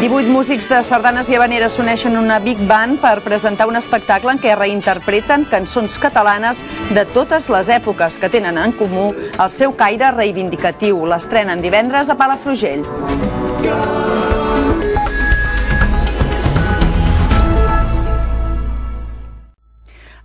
18 músics de sardanes i havaneres s'uneixen en una big band per presentar un espectacle en què reinterpreten cançons catalanes de totes les èpoques que tenen en comú el seu caire reivindicatiu. L'estrenen divendres a Palafrugell.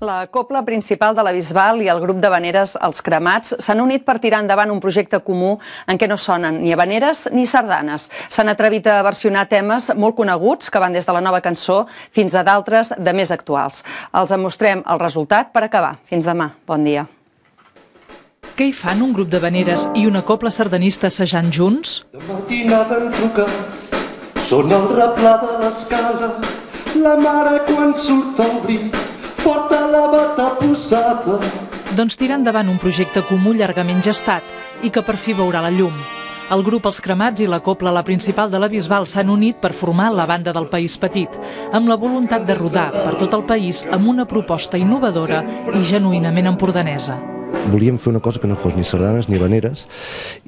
La cobla principal de la Bisbal i el grup d'havaneres Els Cremats s'han unit per tirar endavant un projecte comú en què no sonen ni havaneres ni sardanes. S'han atrevit a versionar temes molt coneguts que van des de la nova cançó fins a d'altres de més actuals. Els en mostrem el resultat per acabar. Fins demà. Bon dia. Què hi fan un grup d'havaneres i una cobla sardanista assajant junts? De matinada en trucar, sona el replà de l'escala, la mare quan surt a obrir porta la bata posada. Doncs tira endavant un projecte comú llargament gestat i que per fi veurà la llum. El grup Els Cremats i la cobla La Principal de la Bisbal s'han unit per formar la Banda del País Petit, amb la voluntat de rodar per tot el país amb una proposta innovadora i genuïnament empordanesa. Volíem fer una cosa que no fos ni sardanes ni havaneres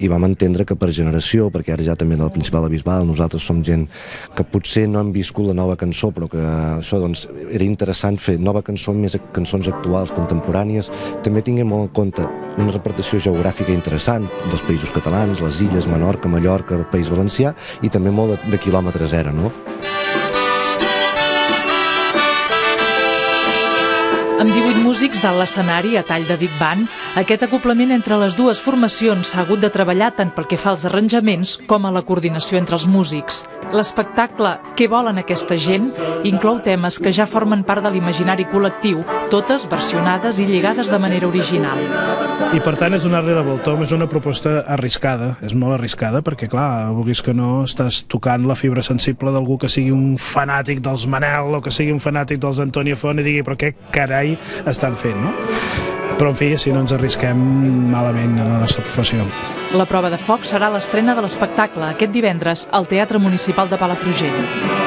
i vam entendre que per generació, perquè ara ja també de la Principal a Bisbal, nosaltres som gent que potser no hem viscut la nova cançó, però que això doncs era interessant fer nova cançó més cançons actuals, contemporànies. També tinguem molt en compte una repartició geogràfica interessant dels països catalans, les illes, Menorca, Mallorca, el País Valencià i també molt de quilòmetre zero, no? Amb 18 músics dalt l'escenari a tall de Big Band, aquest acoplament entre les dues formacions s'ha hagut de treballar tant pel que fa als arranjaments com a la coordinació entre els músics. L'espectacle Què volen aquesta gent inclou temes que ja formen part de l'imaginari col·lectiu, totes versionades i lligades de manera original. I per tant és una revolta, és una proposta arriscada, és molt arriscada perquè clar, vulguis que no, estàs tocant la fibra sensible d'algú que sigui un fanàtic dels Manel o que sigui un fanàtic dels Antonio Font i digui però què carai estan fent, no? Però en fi, si no ens arrisquem malament en la nostra professió. La prova de foc serà l'estrena de l'espectacle aquest divendres al Teatre Municipal de Palafrugell.